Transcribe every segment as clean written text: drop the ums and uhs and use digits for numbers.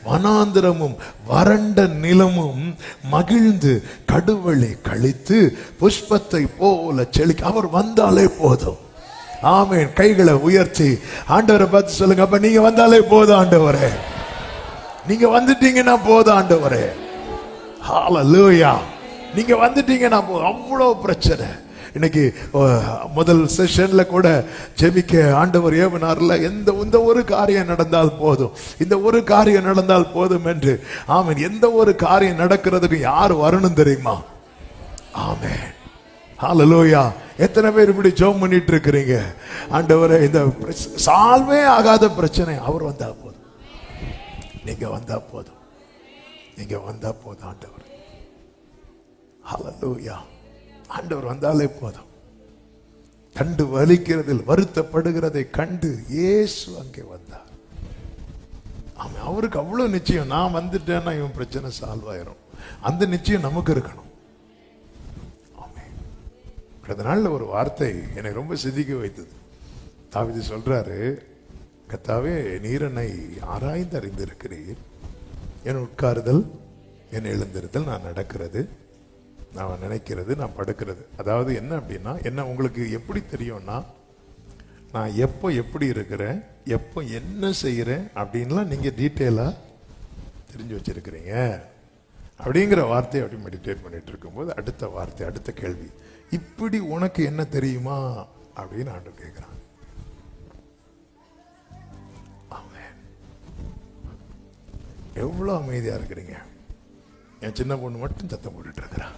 வனாந்திரமும் வறண்ட நிலமும் மகிழ்ந்து கடுவழி கழித்து புஷ்பத்தை போல செழிக்க அவர் வந்தாலே போதும். ஆமென். கைகளை உயர்த்தி ஆண்டவரை பார்த்து சொல்லுங்க, அப்ப நீங்க வந்தாலே போதும் ஆண்டவரே, நீங்க வந்துட்டீங்கன்னா போதும் ஆண்டவரே. ஹல்லேலூயா. நீங்க வந்துட்டீங்கன்னா போதும். அவ்வளவு பிரச்சனை. இன்னைக்கு முதல் செஷன்ல கூட ஜெபிக்க ஆண்டவர் ஏவனார்ல இந்த ஒரு காரியம் நடந்தால் போதும், இந்த ஒரு காரியம் நடந்தால் போதும் என்று. ஆமென். எந்த ஒரு காரியம் நடக்கிறதுக்கு யார் வரணும் தெரியுமா? ஆமென். ஹல்லேலூயா. எத்தனை பேர் இப்படி ஜெபம் பண்ணிட்டு இருக்கிறீங்க? ஆண்டவரே, இந்த சால்வே ஆகாத பிரச்சனை அவர் வந்தா போதும், நீங்க வந்தா போதும், நீங்க வந்தா போதும் ஆண்டவர். ஹல்லேலூயா. ஆண்டவர் வந்தாலே போதும். கண்டு வலிக்கிறதில் வருத்தப்படுகிறதை கண்டு இயேசு அங்கே வந்தார். ஆமாம். அவருக்கு அவ்வளவு நிச்சயம், நான் வந்துட்டேன்னா இவன் பிரச்சனை சால்வ் ஆயிரும். அந்த நிச்சயம் நமக்கு இருக்கணும். ஆமென். கடந்த நாள்ல ஒரு வார்த்தை என்னை ரொம்ப சிந்திக்க வைத்தது. தாவீது சொல்றாரு, கர்த்தாவே நீர் என்னை ஆராய்ந்து அறிந்திருக்கிறீர், என் உட்காருதல் என் எழுந்திருத்தல், நான் நடக்கிறது, நான் நினைக்கிறது, நான் படுக்கிறது. அதாவது என்ன அப்படின்னா, என்ன உங்களுக்கு எப்படி தெரியும்னா, நான் எப்போ எப்படி இருக்கிறேன், எப்போ என்ன செய்கிறேன் அப்படின்லாம் நீங்கள் டீட்டெயிலாக தெரிஞ்சு வச்சிருக்கிறீங்க அப்படிங்கிற வார்த்தையை அப்படி மெடிடேட் பண்ணிட்டு இருக்கும்போது அடுத்த வார்த்தை, அடுத்த கேள்வி, இப்படி உனக்கு என்ன தெரியுமா அப்படின்னு ஆண்டவர் கேட்குறான். எவ்வளோ அமைதியாக இருக்கிறீங்க. என் சின்ன பொண்ணு மட்டும் சத்தம் போட்டுட்டு இருக்கிறான்.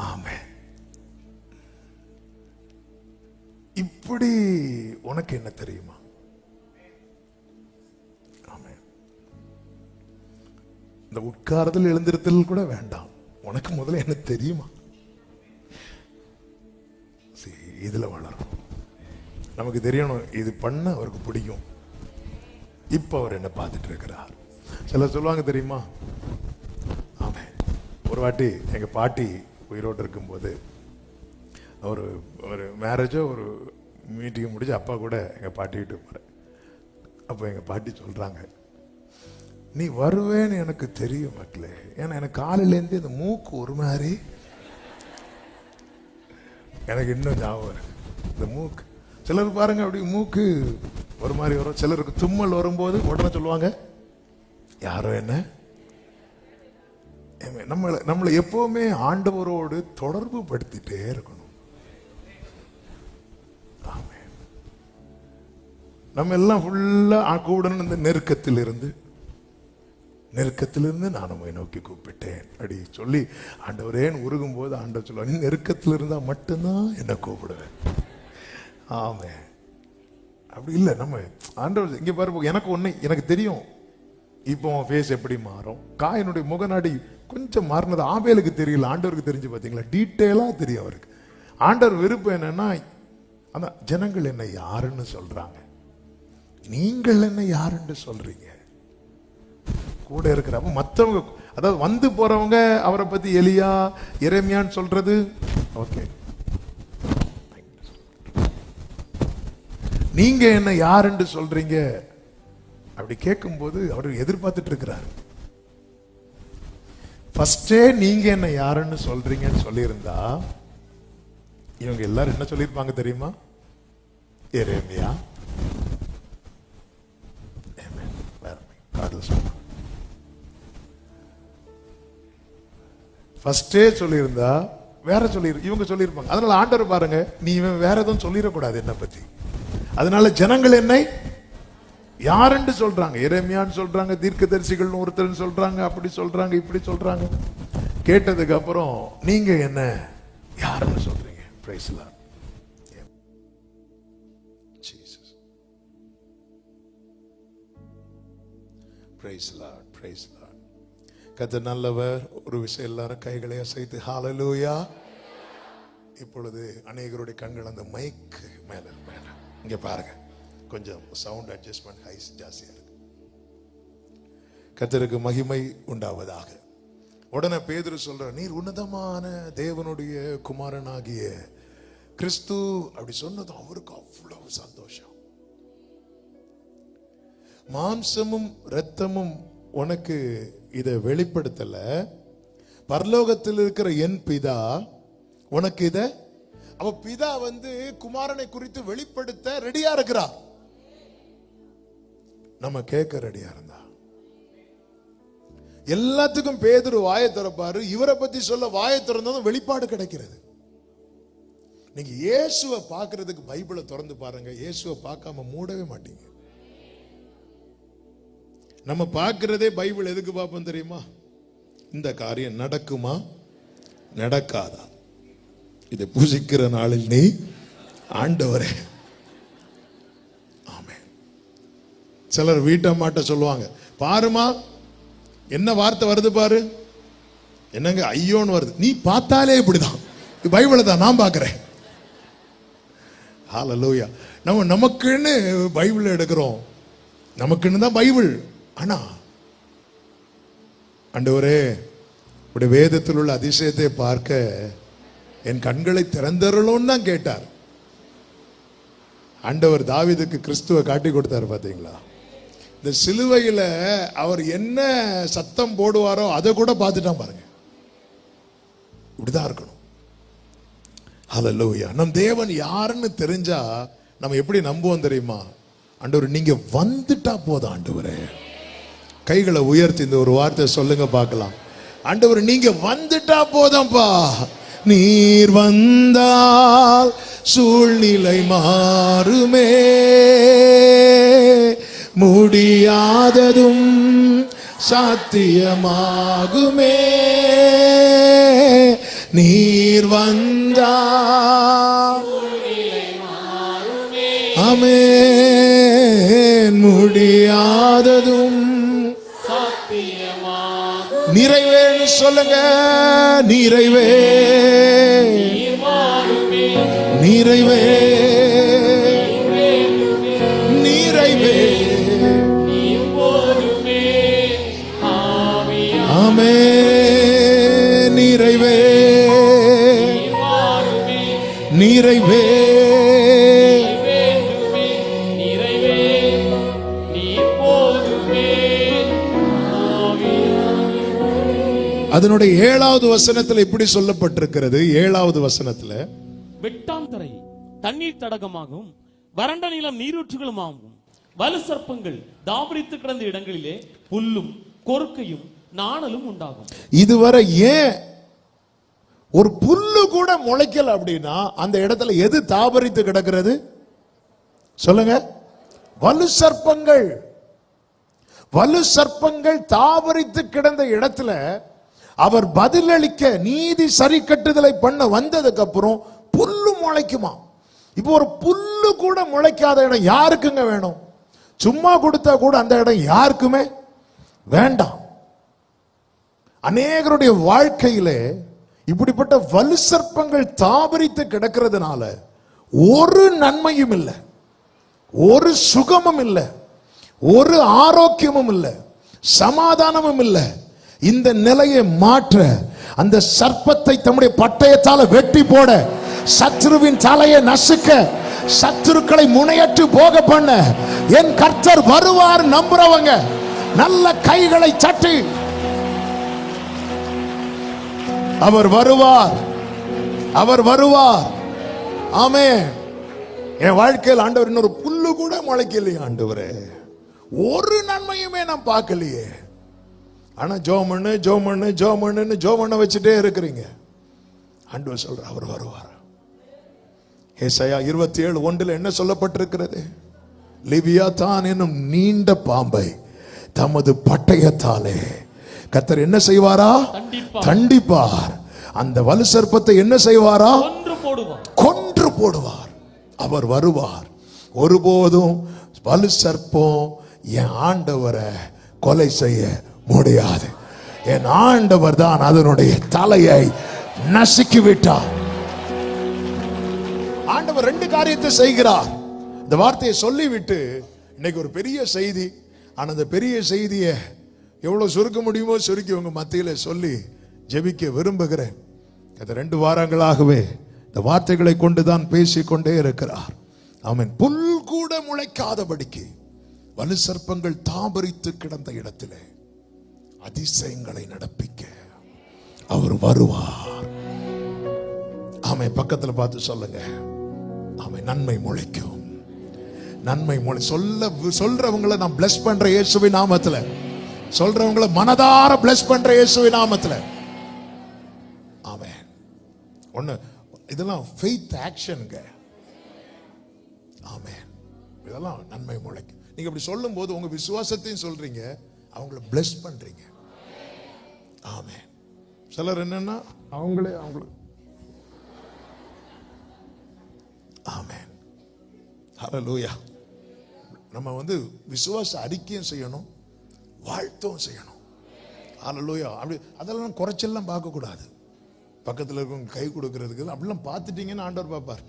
ஆமென். இப்படி உனக்கு என்ன தெரியுமா? ஆமென். இந்த உட்கார்தல் எழுந்திருத்தல் கூட வேண்டாம், உனக்கு முதல்ல என்ன தெரியுமா? இதுல வளரும். நமக்கு தெரியணும், இது பண்ண அவருக்கு பிடிக்கும், இப்ப அவர் என்ன பார்த்துட்டு இருக்கிறார். சிலர் சொல்லுவாங்க தெரியுமா? ஆமாம். ஒரு வாட்டி எங்கள் பாட்டி உயிரோடு இருக்கும்போது ஒரு மேரேஜோ ஒரு மீட்டிங் முடிச்சு அப்பா கூட எங்கள் பாட்டி வீட்டுக்கு போகிறேன். அப்போ எங்கள் பாட்டி சொல்கிறாங்க, நீ வருவேன்னு எனக்கு தெரியும் மக்களே, ஏன்னா எனக்கு காலையிலேருந்து இந்த மூக்கு ஒரு மாதிரி, எனக்கு இன்னும் ஞாபகம் இருக்கு இந்த மூக்கு. சிலர் பாருங்க அப்படி மூக்கு ஒரு மாதிரி வரும், சிலருக்கு தும்மல் வரும்போது உடனே சொல்லுவாங்க, யாரோ என்ன. நம்மளை எப்பவுமே ஆண்டவரோடு தொடர்பு படுத்திட்டே இருக்கணும். நம்ம எல்லாம் ஃபுல்லா கூடணும். இந்த நெருக்கத்திலிருந்து நான் உம்மை நோக்கி கூப்பிட்டேன் அப்படி சொல்லி ஆண்டவரேன்னு உருகும் போது ஆண்டவர் சொல்லுவாங்க, நீ நெருக்கத்தில் இருந்தா மட்டும்தான் என்ன கூப்பிடுவேன். ஆமே. அப்படி இல்லை. நம்ம ஆண்டவர் இங்க பாரு, எனக்கு தெரியும் இப்போ ஃபேஸ் எப்படி மாறும், காயினுடைய முகநாடி கொஞ்சம் மாறினது ஆபேலுக்கு தெரியல, ஆண்டவருக்கு தெரிஞ்சு பார்த்தீங்களா, டீட்டெயிலா தெரியும் அவருக்கு. ஆண்டவர் விருப்பம் என்னன்னா, அந்த ஜனங்கள் என்ன யாருன்னு சொல்றாங்க, நீங்கள் என்ன யாருன்னு சொல்றீங்க. கூட இருக்கிறப்ப மற்றவங்க, அதாவது வந்து போறவங்க அவரை பத்தி எலியா எரேமியான்னு சொல்றது ஓகே, நீங்க என்ன யாருன்னு சொல்றீங்க அப்படி கேட்கும்போது அவர் எதிர்பார்த்துட்டு இருக்கிறார். ஃபர்ஸ்டே நீங்க என்ன யாருன்னு சொல்றீங்கன்னு சொல்லியிருந்தா இவங்க எல்லாரும் என்ன சொல்லியிருப்பாங்க தெரியுமா? எரேமியா. ஃபர்ஸ்டே சொல்லியிருந்தா வேற இவங்க சொல்லியிருப்பாங்க. அதனால ஆண்டவர் பாருங்க, நீ வேற எதுவும் சொல்லிடக்கூடாது என்ன பத்தி. அதனால ஜனங்கள் என்னை யாருன்னு சொல்றாங்க, எரேமியான்னு சொல்றாங்க, தீர்க்கதரிசிகள் ஒருத்தர் சொல்றாங்க, அப்படி சொல்றாங்க, இப்படி சொல்றாங்க. கேட்டதுக்கு அப்புறம் நீங்க என்ன யாருன்னு சொல்றீங்க? Praise the Lord. Jesus. Praise the Lord, praise the Lord. கர்த்தர் நல்லவர். ஒரு விஷயம் எல்லாரும் கைகளை அசைத்து ஹalleluya. இப்பொழுது அநேகருடைய கண்கள் அந்த மைக் மேல இங்க பாருங்க, கொஞ்சம் சவுண்ட் அட்ஜஸ்ட்மெண்ட் ஹைஸ் ஜாஸ்தியா இருக்கு. கர்த்தருக்கு மகிமை உண்டாவதாக. உடனே பேதுரு சொல்ற, நீர் உன்னதமான தேவனுடைய குமாரனாகிய கிறிஸ்து அப்படி சொன்னது அவருக்கு அவ்வளவு சந்தோஷம். மாம்சமும் இரத்தமும் உனக்கு இதை வெளிப்படுத்தல, பரலோகத்தில் இருக்கிற என் பிதா உனக்கு இத. அப்ப பிதா குமாரனை குறித்து வெளிப்படுத்த ரெடியா இருக்கிறார். நம்ம கேட்க ரெடியா இருந்தா எல்லாத்துக்கும் பேதுரு வாயை திறப்பாரு. இவரை பத்தி சொல்ல வாயை திறந்ததும் வெளிப்பாடு கிடைக்கிறது. நீங்க இயேசுவை பார்க்கிறதுக்கு பைபிளை திறந்து பாருங்க, இயேசுவை பார்க்காம மூடவே மாட்டீங்க. நம்ம பார்க்கிறதே பைபிள் எதுக்கு பார்ப்போம் தெரியுமா? இந்த காரியம் நடக்குமா நடக்காதா, இதை பூஜிக்கிற நாளில் நீ ஆண்டவரே. ஆமென். சிலர் வீட்டை மாட்ட சொல்லுவாங்க, பாருமா என்ன வார்த்தை வருது பாரு, என்னங்க ஐயோன்னு வருது, நீ பார்த்தாலே இப்படிதான், பைபிளை தான் நான் பார்க்கிறேன். ஹல்லேலூயா. நம்ம நமக்குன்னு பைபிள் எடுக்கிறோம், நமக்குன்னு தான் பைபிள். ஆனா ஆண்டவரே இப்படி வேதத்தில் உள்ள அதிசயத்தை பார்க்க என் கண்களை திறந்தருளும் தான் கேட்டார். ஆண்டவர் தாவீதுக்கு கிறிஸ்துவை காட்டி கொடுத்தார். பாத்தீங்களா? இந்த சிலுவையில அவர் என்ன சத்தம் போடுவாரோ அதை கூட பார்த்துட்டான் பாருங்க. இப்படிதான் இருக்கணும். ஹல்லேலூயா. நம் தேவன் யாருன்னு தெரிஞ்சா நம்ம எப்படி நம்புவோம் தெரியுமா? ஆண்டவர் நீங்க வந்துட்டா போதும். ஆண்டவரே, கைகளை உயர்த்தி இந்த ஒரு வார்த்தை சொல்லுங்க பார்க்கலாம். ஆண்டவர் நீங்க வந்துட்டா போதும்பா. நீர் வந்தால் சூழ்நிலை மாறுமே, முடியாததும் சாத்தியமாகுமே. நீர் வந்தால் ஆமென், முடியாததும் நிறைவேன்னு சொல்லுங்க. நிறைவே நிறைவே நிறைவே ஆமென், நிறைவே நிறைவே அதனுடைய 7வது வசனத்துல இப்படி சொல்லப்பட்டிருக்கிறது. 7வது வசனத்துல வெட்டாந்தரை தண்ணீர் தடகமாகவும் வறண்ட நிலம் நீரூற்றுகளுமாகவும் வலு சர்ப்பங்கள் தாபரித்து கிடந்த இடங்களிலே புல்லும் கொறுக்கையும் நாணலும் உண்டாகும். இதுவரை ஏன் ஒரு புல்லு கூட முளைக்கல அப்படின்னா அந்த இடத்துல எது தாபரித்து கிடக்கிறது சொல்லுங்க? வலு சர்ப்பங்கள். வலு சர்ப்பங்கள் தாபரித்து கிடந்த இடத்துல அவர் பதிலளிக்க நீதி சரி கட்டுதலை பண்ண வந்ததுக்கு அப்புறம் புல்லு முளைக்குமா? இப்போ ஒரு புல்லு கூட முளைக்காத இடம் யாருக்குங்க வேணும்? சும்மா கொடுத்தா கூட அந்த இடம் யாருக்குமே வேண்டாம். அநேகருடைய வாழ்க்கையிலே இப்படிப்பட்ட வலு சர்ப்பங்கள் தாபரித்து கிடக்கிறதுனால ஒரு நன்மையும் இல்லை, ஒரு சுகமும் இல்லை, ஒரு ஆரோக்கியமும் இல்லை, சமாதானமும் இல்லை. இந்த நிலையை மாற்ற அந்த சர்ப்பத்தை தம்முடைய பட்டயத்தால வெட்டி போட, சத்ருவின் தலையை நசுக்க, சத்துருக்களை முனையற்று போக பண்ண என் கர்த்தர் வருவார் நம்புறவங்க நல்ல கைகளை தட்டி அவர் வருவார், அவர் வருவார். ஆமென். என் வாழ்க்கையில் ஆண்டவர் இன்னொரு புல்லு கூட முளைக்கலையே ஆண்டவரே, ஒரு நன்மையுமே நான் பார்க்கலையே. ஆனா ஜோமண்ணு ஜோமண்ணு ஜோமண்ணு ஜோமண்ண வச்சுட்டே இருக்கிறீங்க. ஆண்டவர் சொல்ற அவர் வருவார். ஏசாயா 27:1 என்ன சொல்லப்பட்டிருக்கிறது? லிவியாதான் என்னும் நீண்ட பாம்பை தமது பட்டயத்தாலே கர்த்தர் என்ன செய்வாரா? தண்டிப்பார். அந்த வலு சர்ப்பத்தை என்ன செய்வாரா? கொன்று போடுவார். அவர் வருவார். ஒருபோதும் வலு சர்ப்பம் என் ஆண்டவரை கொலை செய்ய முடியாது. என் ஆண்டவர் தான் அதனுடைய தலையை நசுக்கி விட்டார். ஆண்டவர் 2 காரியத்தை செய்கிறார். இந்த வார்த்தையை சொல்லிவிட்டு இன்னைக்கு ஒரு பெரிய செய்தி. ஆனா அந்த பெரிய செய்தியை எவ்வளவு சுருக்க முடியுமோ சுருக்கி உங்க மத்தியில சொல்லி ஜெபிக்க விரும்புகிறேன். அந்த 2 வாரங்களாகவே இந்த வார்த்தைகளை கொண்டுதான் பேசிக்கொண்டே இருக்கிறார். ஆமென். புல் கூட முளைக்காதபடிக்கு வலு சர்ப்பங்கள் தாபரித்து கிடந்த இடத்திலே அதிசயங்களை நடப்பிக்க அவர் வருவார். ஆமை பக்கத்துல பார்த்து சொல்லுங்க, ஆமை நன்மை முளைக்கும். நன்மை சொல்றவங்களை நான் பிளஸ் பண்ற இயேசுவின் நாமத்துல, சொல்றவங்களை மனதார பிளஸ் பண்ற இயேசுவின் நாமத்துல. ஆமென். ஒண்ணு இதெல்லாம் ஃபெய்த் ஆக்ஷன்ங்க. ஆமென். இதெல்லாம் நன்மை முளைக்கும். நீங்க இப்படி சொல்லும் போது உங்க விசுவாசத்தையும் சொல்றீங்க, அவங்களை பிளஸ் பண்றீங்க. ஆமென். சிலர் என்னன்னா அவங்களே ஆமென். ஹல்லேலூயா. நம்ம விசுவாச அறிக்கையும் செய்யணும், வாழ்த்தும் செய்யணும். ஹல்லேலூயா. அப்படி அதெல்லாம் குறைச்செல்லாம் பார்க்க கூடாது. பக்கத்தில் இருக்கவங்க கை கொடுக்கறதுக்கு அப்படிலாம் பார்த்துட்டீங்கன்னு ஆண்டவர் பார்ப்பார்.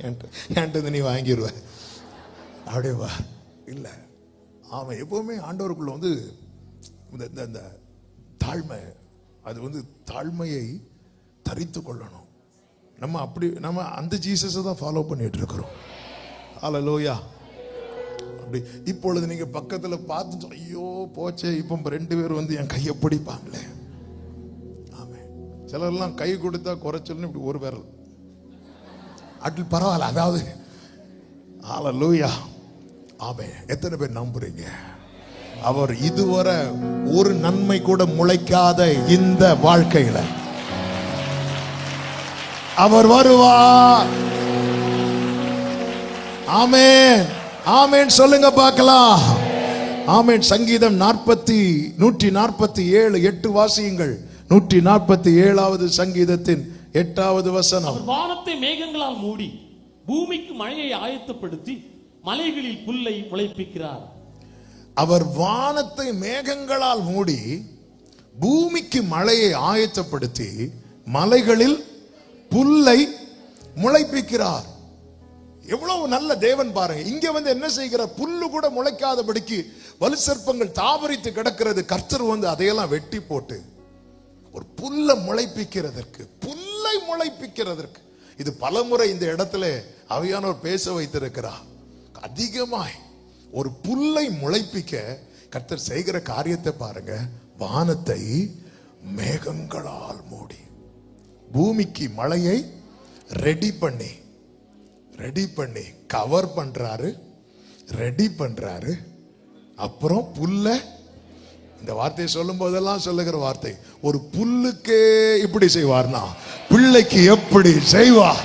என்கிட்ட நீ வாங்கிடுவ அப்படியே வா இல்லை. அவன் எப்பவுமே ஆண்டவருக்குள்ள இந்த தாழ்மை, அது தாழ்மையை தரித்து கொள்ளணும். நம்ம அந்த ஜீசஸை தான் ஃபாலோ பண்ணிட்டு இருக்கிறோம். ஹல்லேலூயா. அப்படி இப்பொழுது நீங்க பக்கத்துல பார்த்து ஐயோ போச்சே, இப்போ 2 பேர் என் கையை பிடிப்பாங்களே. ஆமே. சிலர்லாம் கை கொடுத்தா குறைச்சல்னு இப்படி ஒரு விரல் அட்டில் பரவாயில்ல. அதாவது ஹல்லேலூயா. ஆமே. எத்தனை பேர் நம்புறீங்க? அவர் இதுவரை ஒரு நன்மை கூட முளைக்காத இந்த வாழ்க்கையில அவர் வருவார். ஆமென். ஆமென் சொல்லுங்க பார்க்கலாம். ஆமென். சங்கீதம் 147 8 வாசியுங்கள். 147வது சங்கீதத்தின் 8வது வசனம். அவர் வானத்தை மேகங்களால் மூடி பூமிக்கு மழையை ஆயத்தப்படுத்தி மலைகளில் புல்லை முளைப்பிக்கிறார். அவர் வானத்தை மேகங்களால் மூடி பூமிக்கு மழையை ஆயத்தப்படுத்தி மலைகளில் புல்லை முளைப்பிக்கிறார். எவ்வளவு நல்ல தேவன் பாருங்க. இங்க என்ன செய்கிறார்? புல்லு கூட முளைக்காதபடிக்கு வலு சர்ப்பங்கள் தாபரித்து கிடக்கிறது. கர்த்தர் அதையெல்லாம் வெட்டி போட்டு ஒரு புல்லை முளைப்பிக்கிறதற்கு இது பலமுறை இந்த இடத்துல ஆவியானவர் பேச வைத்திருக்கிறார். அதிகமாய் ஒரு புல்லை முளைப்பிக்க கர்த்தர் செய்கிற காரியத்தை பாருங்க. வானத்தை மேகங்களால் மூடி பூமிக்கு மழையை ரெடி பண்ணி கவர் பண்றாரு, ரெடி பண்றாரு. அப்புறம் புல்ல, இந்த வார்த்தையை சொல்லும் போதெல்லாம் சொல்லுகிற வார்த்தை, ஒரு புல்லுக்கே இப்படி செய்வார்னா பிள்ளைக்கு எப்படி செய்வார்?